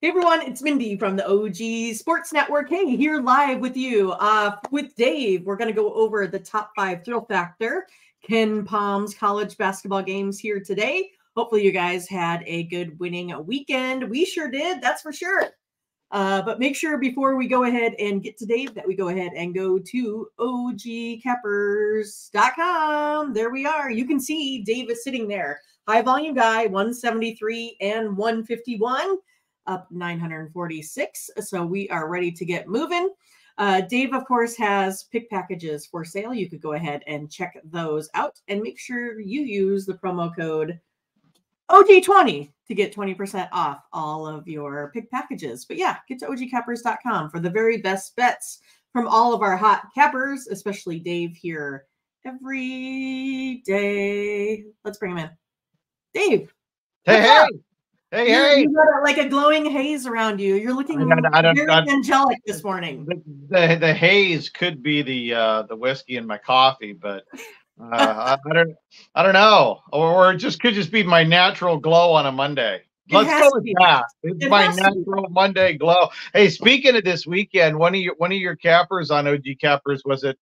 Hey everyone, it's Mindy from the OG Sports Network. Hey, here live with you with Dave. We're going to go over the top 5 thrill factor Ken Palm's college basketball games here today. Hopefully you guys had a good winning weekend. We sure did, that's for sure. But make sure before we go ahead and get to Dave that we go ahead and go to ogcappers.com. There we are. You can see Dave is sitting there. High volume guy, 173 and 151. Up 946. So we are ready to get moving. Dave, of course, has pick packages for sale. You could go ahead and check those out and make sure you use the promo code OG20 to get 20% off all of your pick packages. But yeah, get to ogcappers.com for the very best bets from all of our hot cappers, especially Dave here every day. Let's bring him in. Dave. Hey. Hey! You got like a glowing haze around you. You're looking very angelic this morning. The haze could be the whiskey in my coffee, but I don't know. Or it could just be my natural glow on a Monday. Let's go with that. It's my natural Monday glow. Hey, speaking of this weekend, one of your cappers on OG Cappers was it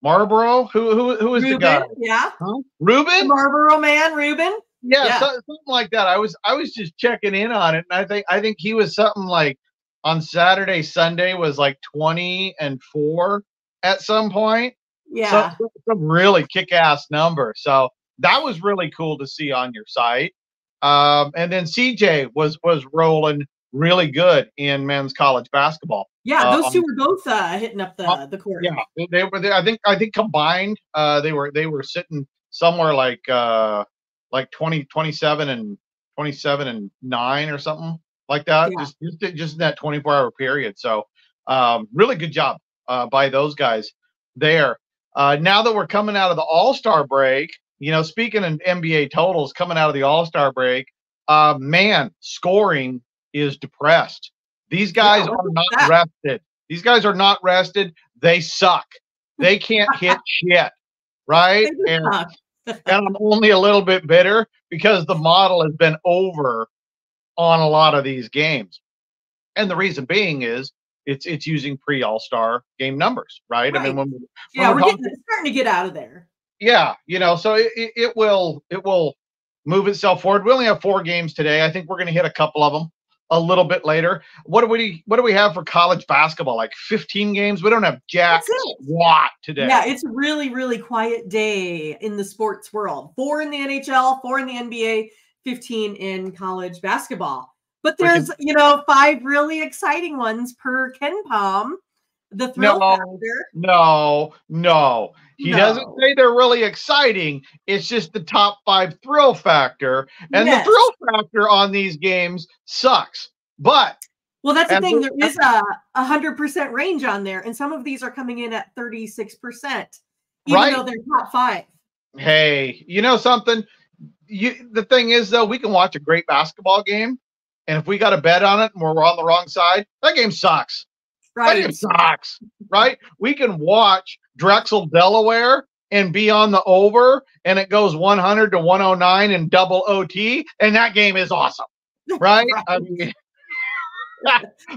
Marlboro? Who was Ruben, the guy? Yeah. Huh? Ruben? The Marlboro man, Ruben? Yeah. Something like that. I was just checking in on it, and I think he was something like on Saturday, Sunday was like 20-4 at some point. Yeah. Some really kick-ass number. So that was really cool to see on your site. And then CJ was rolling really good in men's college baskball. Yeah, those two were both hitting up the court. Yeah, they were. I think combined, they were sitting somewhere like 27 and 9 or something like that. Yeah. Just in that 24-hour period. So really good job by those guys there. Now that we're coming out of the All-Star break, speaking of NBA totals coming out of the All-Star break, man, scoring is depressed. These guys are not rested. These guys are not rested. They suck. They can't hit shit, right? And I'm only a little bit bitter because the model has been over on a lot of these games. And the reason being is it's using pre-All-Star game numbers, right? I mean, when we're starting to get out of there. Yeah, so it will move itself forward. We only have 4 games today. I think we're going to hit a couple of them a little bit later. What do we have for college basketball? Like 15 games? We don't have jack squat today. Yeah, it's a really, really quiet day in the sports world. 4 in the NHL, 4 in the NBA, 15 in college basketball. But there's, 5 really exciting ones per Ken Palm. The thrill factor. No. He doesn't say they're really exciting. It's just the top 5 thrill factor. And the thrill factor on these games sucks. But well, that's the thing. There is a 100% range on there. And some of these are coming in at 36%, even though they're top 5. Hey, you know something? The thing is, though, we can watch a great basketball game. And if we got a bet on it and we're on the wrong side, that game sucks. Right. That game sucks, right? We can watch Drexel, Delaware, and be on the over, and it goes 100 to 109 in double OT, and that game is awesome, right? I mean,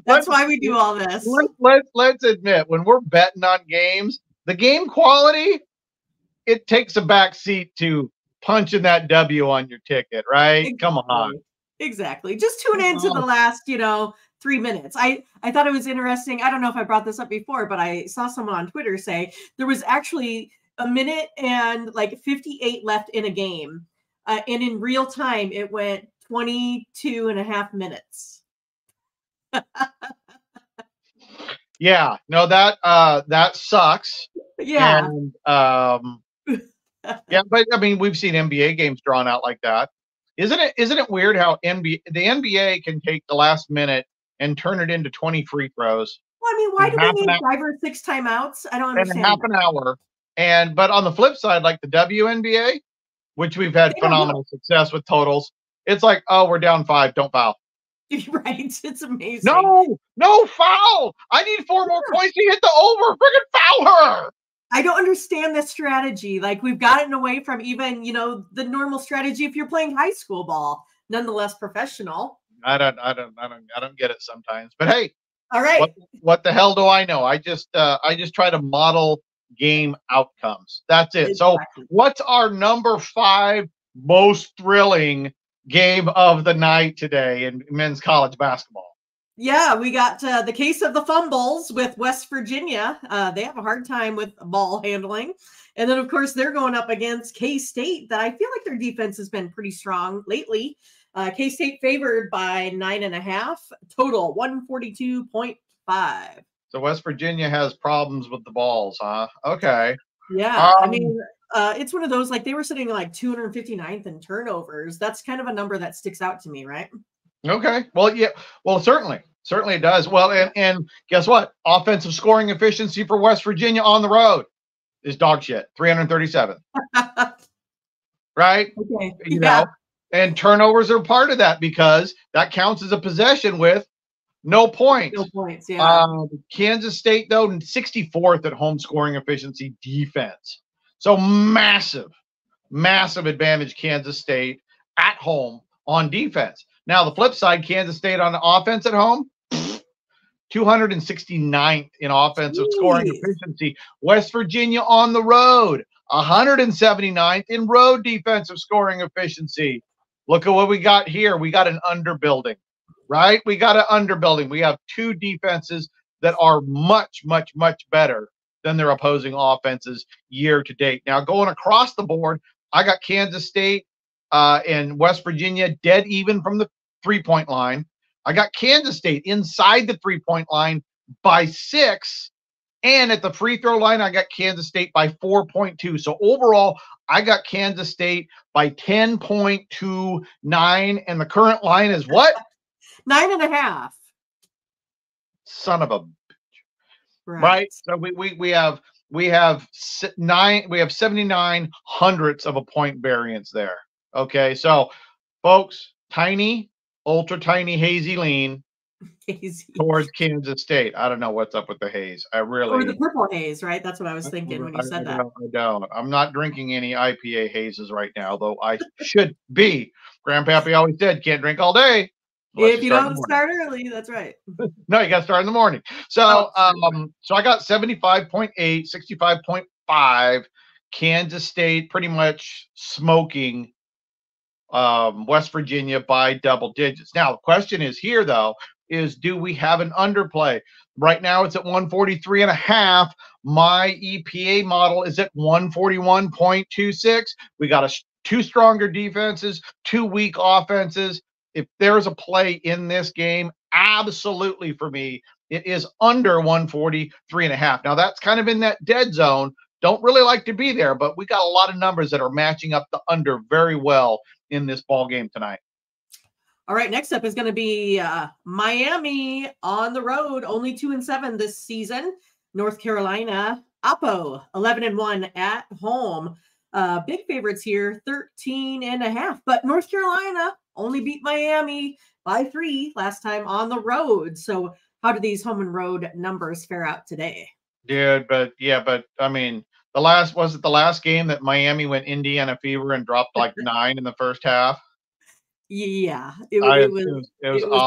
that's why we do all this. Let's admit, when we're betting on games, the game quality, it takes a back seat to punching that W on your ticket, right? Exactly. Come on. Exactly. Just tune into the last, 3 minutes. I thought it was interesting. I don't know if I brought this up before, but I saw someone on Twitter say there was actually a minute and like 58 left in a game. And in real time, it went 22 and a half minutes. Yeah, no, that sucks. Yeah. And, yeah, but I mean, we've seen NBA games drawn out like that. Isn't it weird how the NBA can take the last minute and turn it into 20 free throws? Well, I mean, why do they need 5 or 6 timeouts? I don't understand. In half an hour. But on the flip side, like the WNBA, which we've had phenomenal success with totals, it's like, oh, we're down 5, don't foul. Right. It's amazing. No foul. I need 4 more points to hit the over. Friggin' foul her. I don't understand this strategy. Like, we've gotten away from even, the normal strategy if you're playing high school ball. nonetheless professional. I don't get it sometimes. But hey, all right. What the hell do I know? I just try to model game outcomes. That's it. Exactly. So what's our number 5 most thrilling game of the night today in men's college basketball? Yeah, we got the case of the fumbles with West Virginia. They have a hard time with ball handling. And then, of course, they're going up against K-State that I feel like their defense has been pretty strong lately. K-State favored by 9.5, total 142.5. So West Virginia has problems with the balls, huh? Okay. Yeah, I mean, it's one of those, like, they were sitting like 259th in turnovers. That's kind of a number that sticks out to me, right? Okay. Well, yeah. Well, certainly it does. Well, and guess what? Offensive scoring efficiency for West Virginia on the road is dog shit. 337. Right? Okay. You know, and turnovers are part of that because that counts as a possession with no points. No points, yeah. Kansas State, though, 64th at home scoring efficiency defense. So massive advantage Kansas State at home on defense. Now, the flip side, Kansas State on the offense at home, 269th in offensive scoring efficiency. West Virginia on the road, 179th in road defensive scoring efficiency. Look at what we got here. We got an underbuilding, right? We got an underbuilding. We have 2 defenses that are much, much, much better than their opposing offenses year to date. Now, going across the board, I got Kansas State and West Virginia dead even from the 3-point line. I got Kansas State inside the 3-point line by 6. And at the free throw line, I got Kansas State by 4.2. So overall, I got Kansas State by 10.29. And the current line is what? 9.5. Son of a bitch. Right? So we have 79 hundredths of a point variance there. Okay. So folks, tiny, ultra tiny hazy lean towards Kansas State. I don't know what's up with the haze. Or the purple haze, right? That's what I was thinking when you said that. I don't. I'm not drinking any IPA hazes right now, though I should be. Grandpappy always said, can't drink all day. If you don't start early, that's right. No, you got to start in the morning. So, so I got 75.8, 65.5. Kansas State pretty much smoking West Virginia by double digits. Now, the question is here, though, is do we have an underplay? Right now, it's at 143.5. My EPA model is at 141.26. We got 2 stronger defenses, 2 weak offenses. If there's a play in this game, absolutely for me, it is under 143.5. Now, that's kind of in that dead zone. Don't really like to be there, but we got a lot of numbers that are matching up the under very well in this ball game tonight. All right, next up is going to be Miami on the road, only 2-7 this season. North Carolina, Oppo, 11-1 at home. Big favorites here, 13.5. But North Carolina only beat Miami by 3 last time on the road. So how do these home and road numbers fare out today? Dude, but I mean, the last game that Miami went Indiana fever and dropped like 9 in the first half? Yeah, it was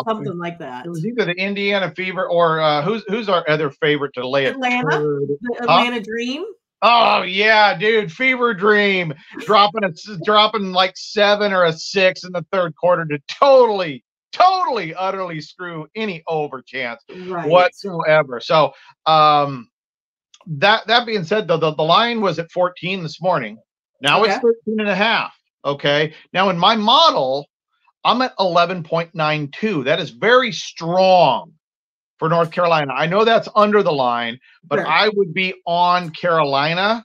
something like that. It was either the Indiana fever or who's our other favorite to lay Atlanta, the Atlanta Dream. Oh yeah, dude, fever dream, dropping like 7 or a 6 in the third quarter to totally, utterly screw any over chance whatsoever. So that being said, though, the line was at 14 this morning. Now it's 13.5. Okay. Now in my model, I'm at 11.92. That is very strong for North Carolina. I know that's under the line, but I would be on Carolina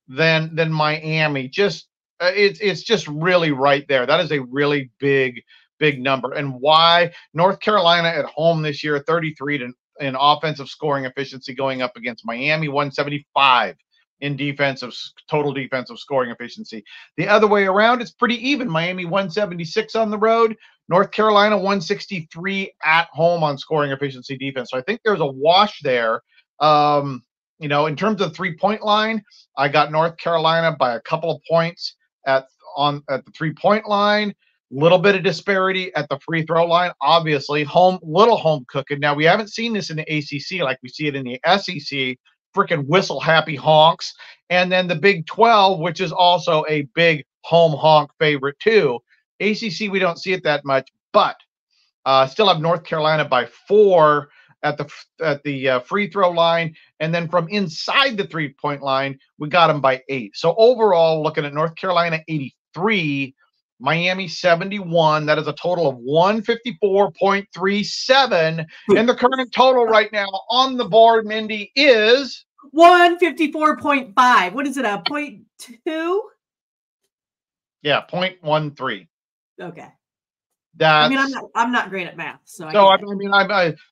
than Miami. Just it's just really right there. That is a really big number. And why North Carolina at home this year, 33 in offensive scoring efficiency, going up against Miami, 175 in total defensive scoring efficiency. The other way around, it's pretty even. Miami 176 on the road, North Carolina 163 at home on scoring efficiency defense. So I think there's a wash there. In terms of 3-point line, I got North Carolina by a couple of points at the 3-point line. Little bit of disparity at the free throw line, obviously. Little home cooking. Now, we haven't seen this in the ACC like we see it in the SEC. Freaking whistle happy honks. And then the Big 12, which is also a big home honk favorite too. ACC, we don't see it that much, but still have North Carolina by 4 at the free throw line, and then from inside the 3-point line, we got them by 8. So overall, looking at North Carolina 83, Miami 71. That is a total of 154.37, and the current total right now on the board, Mindy, is 154.5. What is it? A 0.2? Yeah, 0.13. Okay. That's, I mean, I'm not great at math, so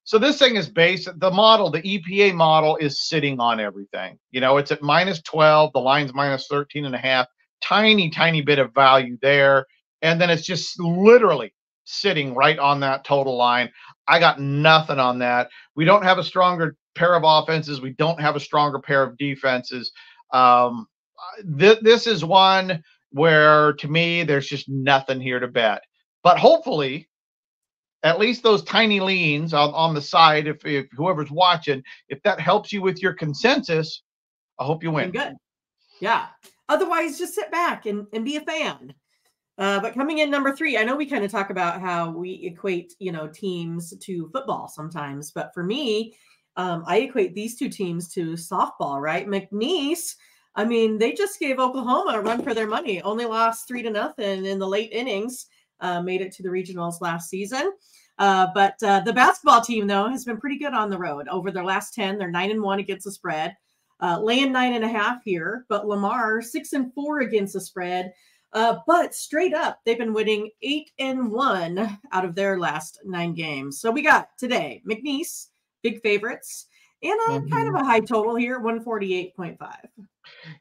so this thing is based, the model, the EPA model is sitting on everything. You know, it's at -12, the line's -13.5, tiny bit of value there, and then it's just literally sitting right on that total line. I got nothing on that. We don't have a stronger pair of offenses. We don't have a stronger pair of defenses. This is one where, to me, there's just nothing here to bet. But hopefully, at least those tiny leans on the side, if whoever's watching, if that helps you with your consensus, I hope you win. Good. Yeah. Otherwise, just sit back and be a fan. But coming in number 3, I know we kind of talk about how we equate, teams to football sometimes. But for me, I equate these two teams to softball, right? McNeese, I mean, they just gave Oklahoma a run for their money. Only lost 3-0 in the late innings. Made it to the regionals last season. But the basketball team, though, has been pretty good on the road. Over their last 10, they're 9-1 against the spread. Laying 9.5 here, but Lamar 6-4 against the spread. But straight up, they've been winning 8-1 out of their last 9 games. So we got today McNeese, big favorites, and kind of a high total here, 148.5.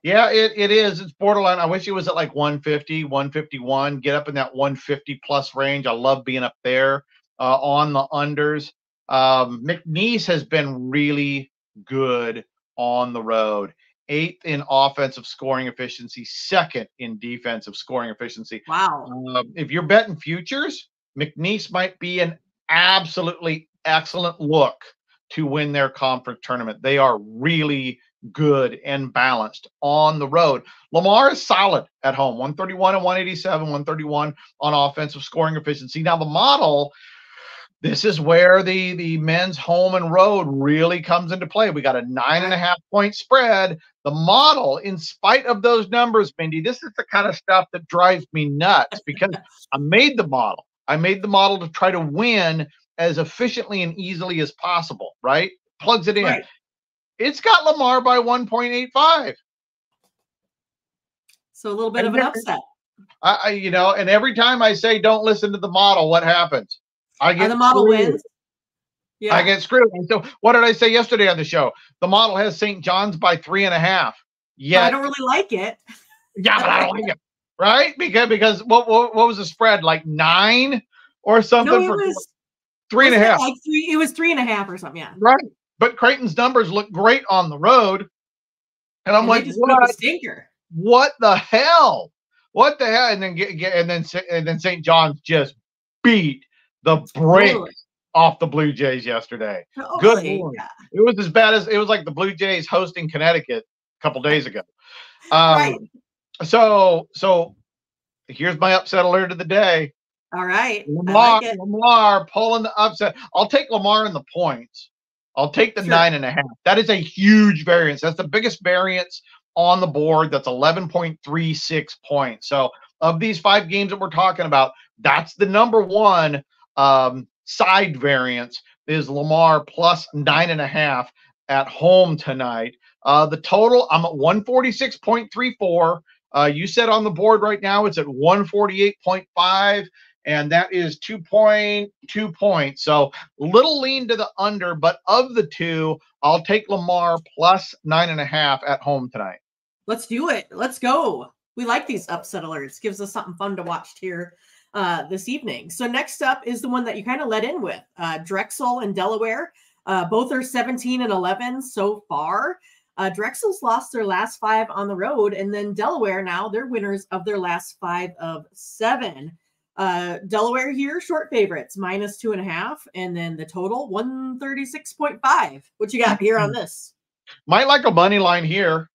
Yeah, it is. It's borderline. I wish it was at like 150, 151. Get up in that 150 plus range. I love being up there on the unders. McNeese has been really good on the road. 8th in offensive scoring efficiency, 2nd in defensive scoring efficiency. Wow. If you're betting futures, McNeese might be an absolutely excellent look to win their conference tournament. They are really good and balanced on the road. Lamar is solid at home, 131 and 187, 131 on offensive scoring efficiency. Now the model, this is where the men's home and road really comes into play. We got a 9.5 point spread. The model, in spite of those numbers, Mindy, this is the kind of stuff that drives me nuts because I made the model. I made the model to try to win as efficiently and easily as possible, right? Plugs it in. Right. It's got Lamar by 1.85. So a little bit of an upset. And every time I say don't listen to the model, what happens? I get the model screwed. Wins. Yeah. I get screwed. And so what did I say yesterday on the show? The model has St. John's by 3.5. Yeah, I don't really like it. Yeah, but I don't like it. Right? Because what was the spread? Like 9 or something? No, it was 3.5. Like it was 3.5 or something. Yeah. Right. But Creighton's numbers look great on the road. And I'm like, what the hell? What the hell? And then St. John's just beat the brakes off the Blue Jays yesterday. Good Lord. Yeah. It was as bad as it was like the Blue Jays hosting Connecticut a couple days ago. Right. So here's my upset alert of the day. All right. Lamar pulling the upset. I'll take Lamar in the points. I'll take the 9.5. That is a huge variance. That's the biggest variance on the board. That's 11.36 points. So of these 5 games that we're talking about, that's the number one side variance is Lamar plus 9.5 at home tonight. The total, I'm at 146.34. You said on the board right now it's at 148.5. And that is 2.2 points. So little lean to the under, but of the two, I'll take Lamar plus 9.5 at home tonight. Let's do it. Let's go. We like these upset alerts. Gives us something fun to watch here this evening. So next up is the one that you kind of led in with, Drexel and Delaware. Both are 17-11 so far. Drexel's lost their last 5 on the road, and then Delaware now, they're winners of their last 5 of 7. Delaware here, short favorites, -2.5. And then the total, 136.5. What you got here on this? Might like a money line here.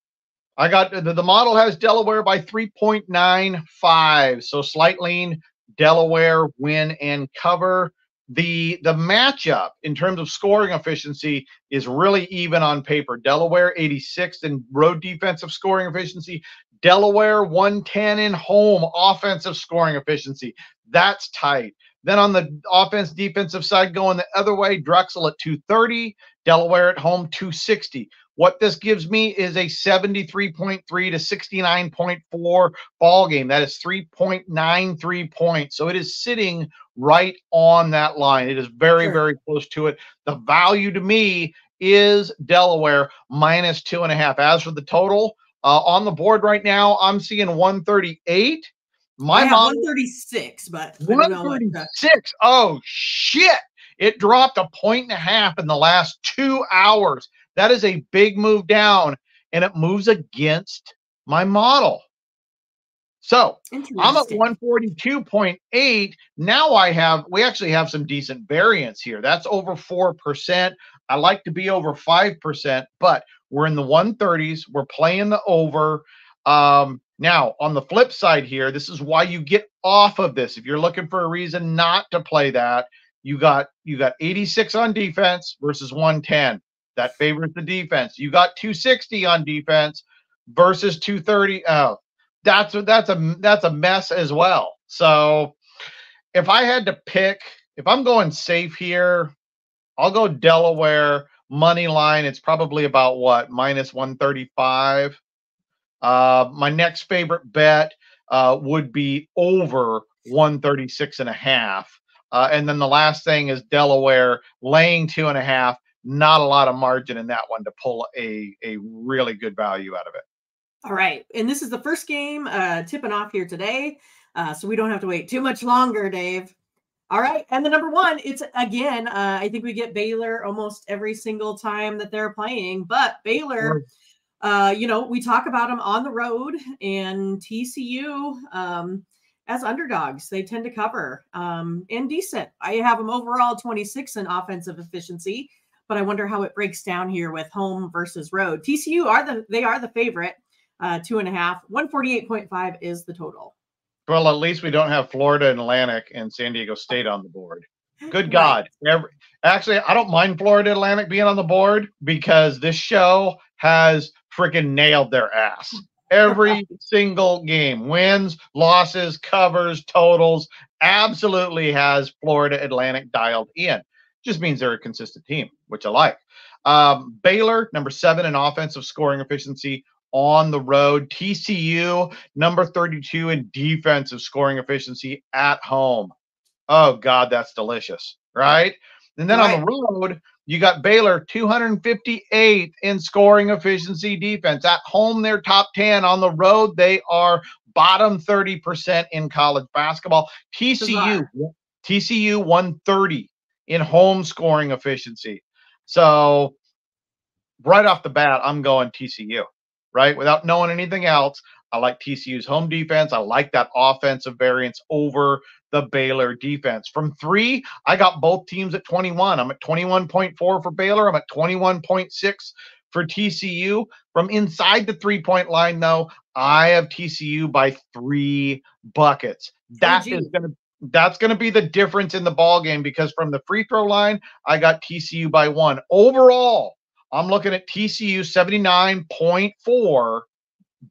I got the model has Delaware by 3.95. So slight lean, Delaware win and cover. The matchup in terms of scoring efficiency is really even on paper. Delaware 86th in road defensive scoring efficiency. Delaware 110 in home offensive scoring efficiency. That's tight. Then on the offense defensive side going the other way, Drexel at 230, Delaware at home 260. What this gives me is a 73.3 to 69.4 ball game. That is 3.93 points. So it is sitting right on that line. It is very, very close to it. The value to me is Delaware -2.5. As for the total on the board right now, I'm seeing 138. I have 136, but 136. Oh shit! It dropped 1.5 in the last 2 hours. That is a big move down, and it moves against my model. So I'm at 142.8. Now we actually have some decent variance here. That's over 4%. I like to be over 5%, but we're in the 130s. We're playing the over. Now, on the flip side here, this is why you get off of this. If you're looking for a reason not to play that, you got 86 on defense versus 110. That favors the defense. You got 260 on defense versus 230. Oh, that's a mess as well. So if I had to pick, if I'm going safe here, I'll go Delaware money line. It's probably about what, -135. My next favorite bet would be over 136.5. And then the last thing is Delaware laying 2.5. Not a lot of margin in that one to pull a really good value out of it. All right. And this is the first game tipping off here today. So we don't have to wait too much longer, Dave. All right. And the number one, it's again, I think we get Baylor almost every single time that they're playing. But Baylor, we talk about them on the road, and TCU as underdogs. They tend to cover and decent. I have them overall 26 in offensive efficiency. But I wonder how it breaks down here with home versus road. TCU are the favorite, 2.5. 148.5 is the total. Well, at least we don't have Florida Atlantic and San Diego State on the board. Good God. Actually, I don't mind Florida Atlantic being on the board because this show has freaking nailed their ass. Every single game, wins, losses, covers, totals, absolutely has Florida Atlantic dialed in. Just means they're a consistent team, which I like. Baylor, number 7 in offensive scoring efficiency on the road. TCU, number 32 in defensive scoring efficiency at home. Oh, God, that's delicious, right? And then on the road, you got Baylor, 258th in scoring efficiency defense. At home, they're top 10. On the road, they are bottom 30% in college basketball. TCU 130 in home scoring efficiency. So right off the bat, I'm going TCU, right? Without knowing anything else, I like TCU's home defense. I like that offensive variance over the Baylor defense. From 3, I got both teams at 21. I'm at 21.4 for Baylor. I'm at 21.6 for TCU. From inside the 3-point line, though, I have TCU by 3 buckets. That's going to be the difference in the ball game, because from the free throw line, I got TCU by 1. Overall, I'm looking at TCU 79.4,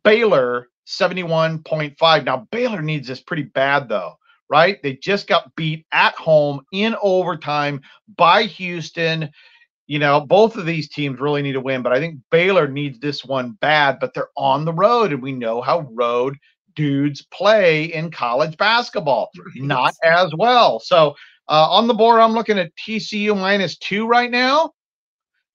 Baylor 71.5. Now, Baylor needs this pretty bad, though, right? They just got beat at home in overtime by Houston. You know, both of these teams really need to win, but I think Baylor needs this one bad, but they're on the road, and we know how road dudes play in college basketball. Not as well. So on the board, I'm looking at TCU -2 right now.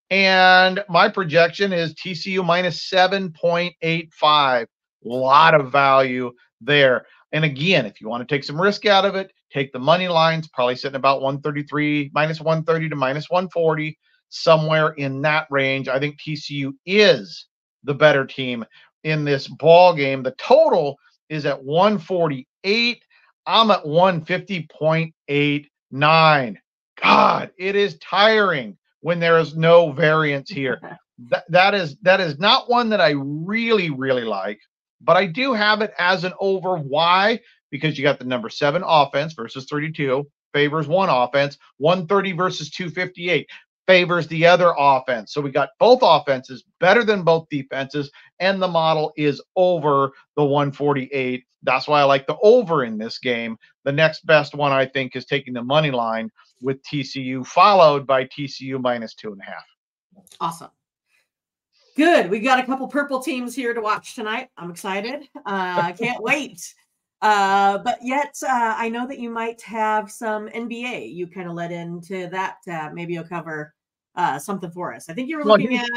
And my projection is TCU -7.85. A lot of value there. And again, if you want to take some risk out of it, take the money lines, probably sitting about 133, -130 to -140, somewhere in that range. I think TCU is the better team in this ball game. The total is at 148. I'm at 150.89. God, it is tiring when there is no variance here. That is not one that I really like, but I do have it as an over. Why? Because you got the number 7 offense versus 32 favors one offense, 130 versus 258 favors the other offense. So we got both offenses better than both defenses, and the model is over the 148. That's why I like the over in this game. The next best one, I think, is taking the money line with TCU, followed by TCU minus 2.5. Awesome. Good. We got a couple purple teams here to watch tonight. I'm excited. Can't wait. But yet, I know that you might have some NBA. You kind of led into that. Maybe you'll cover something for us. I think you were looking at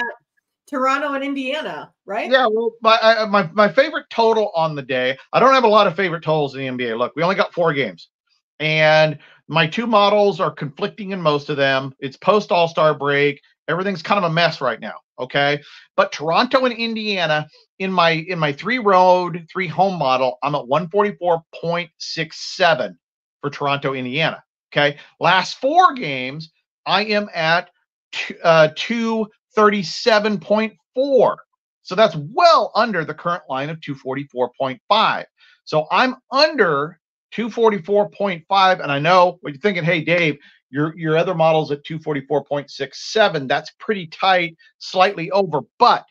Toronto and Indiana, right? Yeah, well, my favorite total on the day, I don't have a lot of favorite totals in the NBA. Look, we only got 4 games. And my 2 models are conflicting in most of them. It's post All-Star break. Everything's kind of a mess right now, okay? But Toronto and Indiana, in my 3 road, 3 home model, I'm at 144.67 for Toronto, Indiana, okay? Last 4 games, I am at 237.4. So that's well under the current line of 244.5. So I'm under 244.5, and I know what you're thinking. Hey, Dave, your other model's at 244.67. That's pretty tight, slightly over. But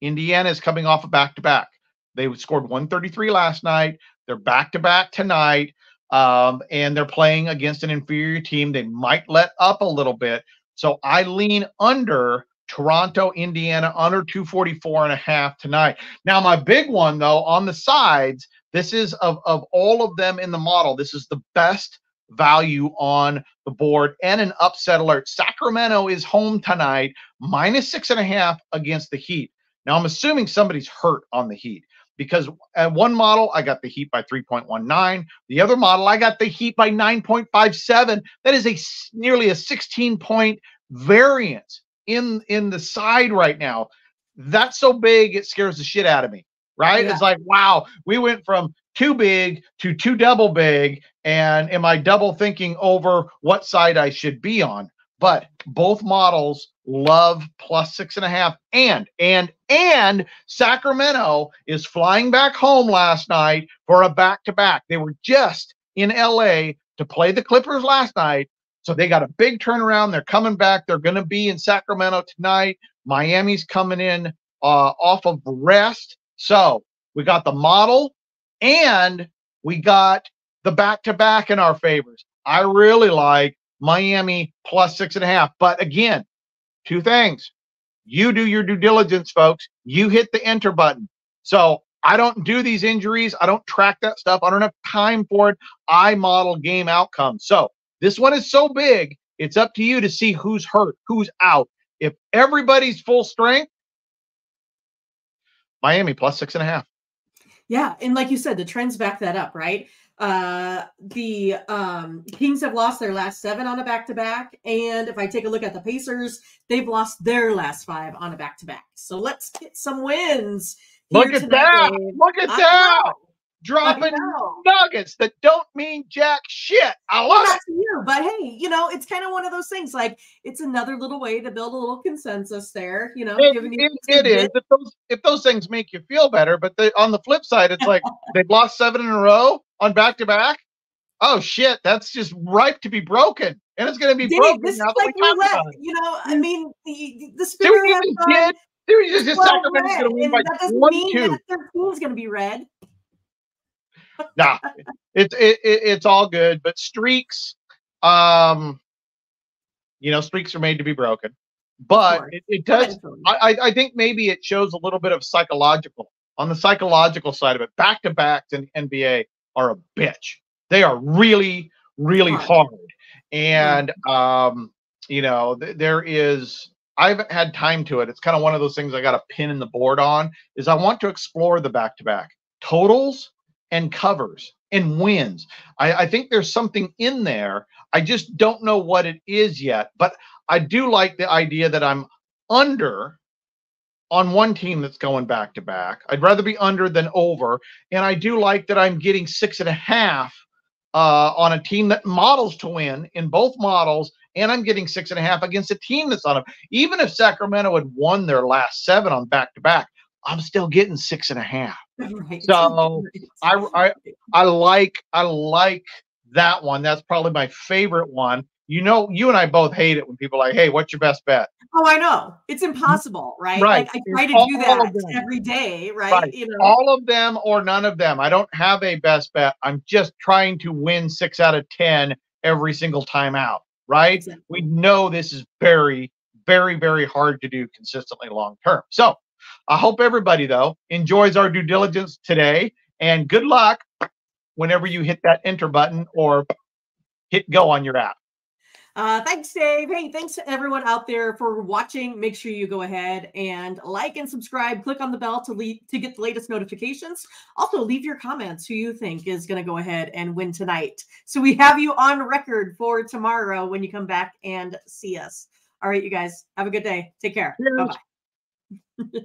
Indiana is coming off a back-to-back. They scored 133 last night. They're back-to-back tonight, and they're playing against an inferior team. They might let up a little bit. So I lean under Toronto, Indiana, under 244.5 tonight. Now, my big one, though, on the sides, this is of all of them in the model, this is the best value on the board and an upset alert. Sacramento is home tonight, minus 6.5 against the Heat. Now, I'm assuming somebody's hurt on the Heat, because at one model, I got the Heat by 3.19. The other model, I got the Heat by 9.57. That is nearly a 16-point variance in the side right now. That's so big, it scares the shit out of me, right? Yeah. It's like, wow, we went from too big to too double big, and am I double thinking over what side I should be on? But both models love plus 6.5, and Sacramento is flying back home last night for a back-to-back. They were just in LA to play the Clippers last night, so they got a big turnaround. They're coming back. They're going to be in Sacramento tonight. Miami's coming in off of rest. So we got the model and we got the back-to-back in our favors. I really like Miami plus 6.5. But again, 2 things. You do your due diligence, folks. You hit the enter button. So I don't do these injuries. I don't track that stuff. I don't have time for it. I model game outcomes. So this one is so big, it's up to you to see who's hurt, who's out. If everybody's full strength, Miami plus 6.5. Yeah, and like you said, the trends back that up, right? The Kings have lost their last 7 on a back-to-back, and if I take a look at the Pacers, they've lost their last 5 on a back-to-back. So let's get some wins. Look at that! Look at that! Dropping nuggets that don't mean jack shit. I love it. You, but hey, you know, it's kind of one of those things. Like, it's another little way to build a little consensus there. You know, it is. If those things make you feel better, but on the flip side, it's like they've lost 7 in a row on back-to-back. Oh shit, that's just ripe to be broken, and it's going to be broken. This is like roulette. You know, I mean, the Spirit has Sacramento's going to win by 1-2. That their team's going to be red. Nah, it's all good. But streaks, you know, streaks are made to be broken. But it does. I think maybe it shows a little bit of psychological. On the psychological side of it, back-to-backs in NBA are a bitch. They are really, really hard. And you know, I haven't had time to it. It's kind of one of those things I got a pin in the board on. Is I want to explore the back-to-back totals and covers and wins. I think there's something in there. I just don't know what it is yet, but I do like the idea that I'm under on one team that's going back to back. I'd rather be under than over. And I do like that I'm getting 6.5 on a team that models to win in both models. And I'm getting 6.5 against a team that's on them. Even if Sacramento had won their last 7 on back to back, I'm still getting 6.5. Right. So I like that one. That's probably my favorite one. You know, you and I both hate it when people are like, hey, what's your best bet? Oh, I know. It's impossible, right? Right. Like I try to do that every day, right? You know, all of them or none of them. I don't have a best bet. I'm just trying to win 6 out of 10 every single time out, right? Exactly. We know this is very, very, very hard to do consistently long term. So I hope everybody, though, enjoys our due diligence today, and good luck whenever you hit that enter button or hit go on your app. Thanks, Dave. Hey, thanks to everyone out there for watching. Make sure you go ahead and like and subscribe. Click on the bell to get the latest notifications. Also, leave your comments who you think is going to go ahead and win tonight. So we have you on record for tomorrow when you come back and see us. All right, you guys, have a good day. Take care. Bye-bye.